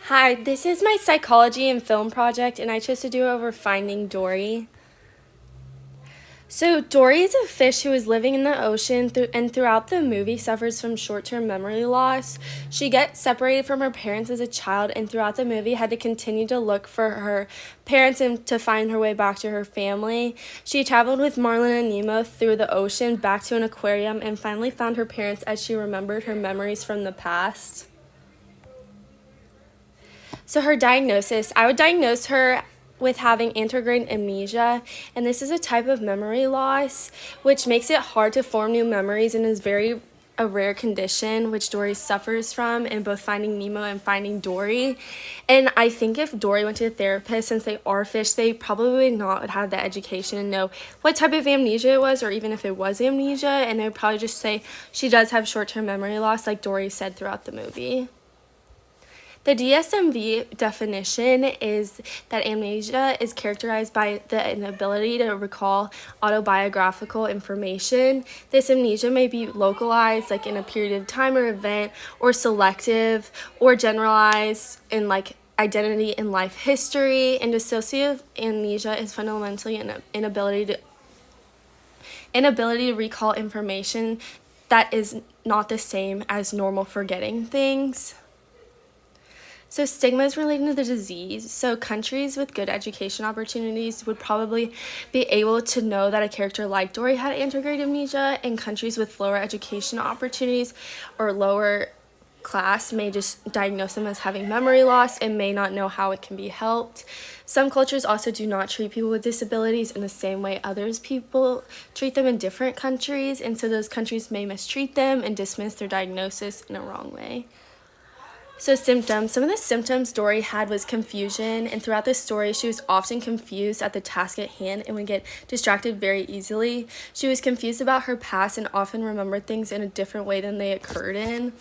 Hi, this is my psychology and film project, and I chose to do it over Finding Dory. So, Dory is a fish who is living in the ocean, and throughout the movie suffers from short-term memory loss. She gets separated from her parents as a child, and throughout the movie had to continue to look for her parents and to find her way back to her family. She traveled with Marlin and Nemo through the ocean back to an aquarium and finally found her parents as she remembered her memories from the past. So her diagnosis, I would diagnose her with having anterograde amnesia, and this is a type of memory loss which makes it hard to form new memories and is very a rare condition which Dory suffers from in both Finding Nemo and Finding Dory. And I think if Dory went to a therapist, since they are fish, they probably would not have the education and know what type of amnesia it was, or even if it was amnesia, and they would probably just say she does have short-term memory loss like Dory said throughout the movie. The DSM-V definition is that amnesia is characterized by the inability to recall autobiographical information. This amnesia may be localized, like in a period of time or event, or selective, or generalized in like identity and life history. And dissociative amnesia is fundamentally an inability to recall information that is not the same as normal forgetting things. So stigma is related to the disease. So countries with good education opportunities would probably be able to know that a character like Dory had anterograde amnesia, and countries with lower education opportunities or lower class may just diagnose them as having memory loss and may not know how it can be helped. Some cultures also do not treat people with disabilities in the same way others people treat them in different countries, and so those countries may mistreat them and dismiss their diagnosis in a wrong way. So symptoms. Some of the symptoms Dory had was confusion, and throughout this story, she was often confused at the task at hand and would get distracted very easily. She was confused about her past and often remembered things in a different way than they occurred in.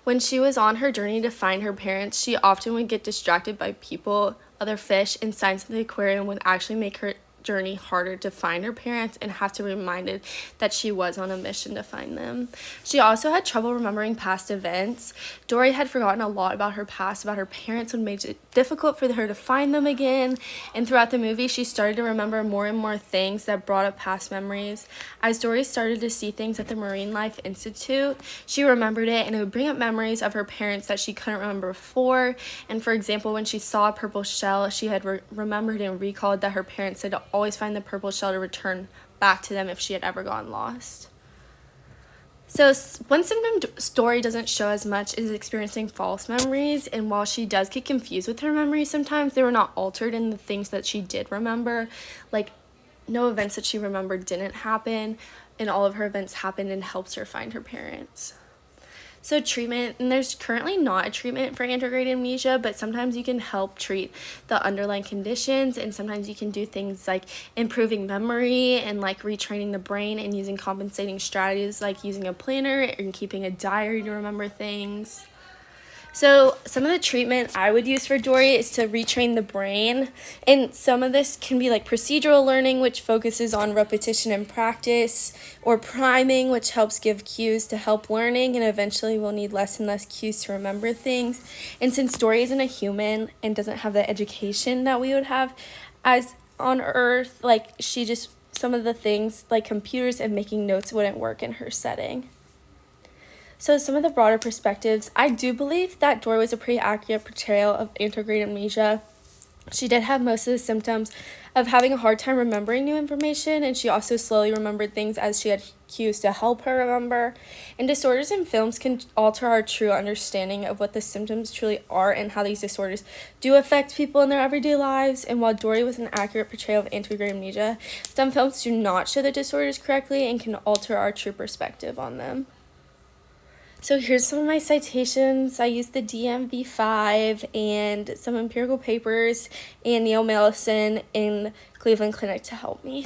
When she was on her journey to find her parents, she often would get distracted by people, other fish, and signs in the aquarium would actually make her journey harder to find her parents and have to be reminded that she was on a mission to find them. She also had trouble remembering past events. Dory had forgotten a lot about her past, about her parents, would make it difficult for her to find them again, and throughout the movie she started to remember more and more things that brought up past memories. As Dory started to see things at the Marine Life Institute, she remembered it, and it would bring up memories of her parents that she couldn't remember before. And for example, when she saw a purple shell, she had remembered and recalled that her parents had always find the purple shell to return back to them if she had ever gotten lost. So one symptom Dory doesn't show as much is experiencing false memories, and while she does get confused with her memories sometimes, they were not altered in the things that she did remember. Like, no events that she remembered didn't happen, and all of her events happened and helped her find her parents. So treatment, and there's currently not a treatment for anterograde amnesia, but sometimes you can help treat the underlying conditions, and sometimes you can do things like improving memory and like retraining the brain and using compensating strategies like using a planner and keeping a diary to remember things. So some of the treatment I would use for Dory is to retrain the brain, and some of this can be like procedural learning, which focuses on repetition and practice, or priming, which helps give cues to help learning, and eventually we'll need less and less cues to remember things. And since Dory isn't a human and doesn't have the education that we would have as on Earth, like some of the things like computers and making notes wouldn't work in her setting. So some of the broader perspectives, I do believe that Dory was a pretty accurate portrayal of anterograde amnesia. She did have most of the symptoms of having a hard time remembering new information, and she also slowly remembered things as she had cues to help her remember. And disorders in films can alter our true understanding of what the symptoms truly are and how these disorders do affect people in their everyday lives. And while Dory was an accurate portrayal of anterograde amnesia, some films do not show the disorders correctly and can alter our true perspective on them. So here's some of my citations. I used the DMV-5 and some empirical papers and Neil Mellison in Cleveland Clinic to help me.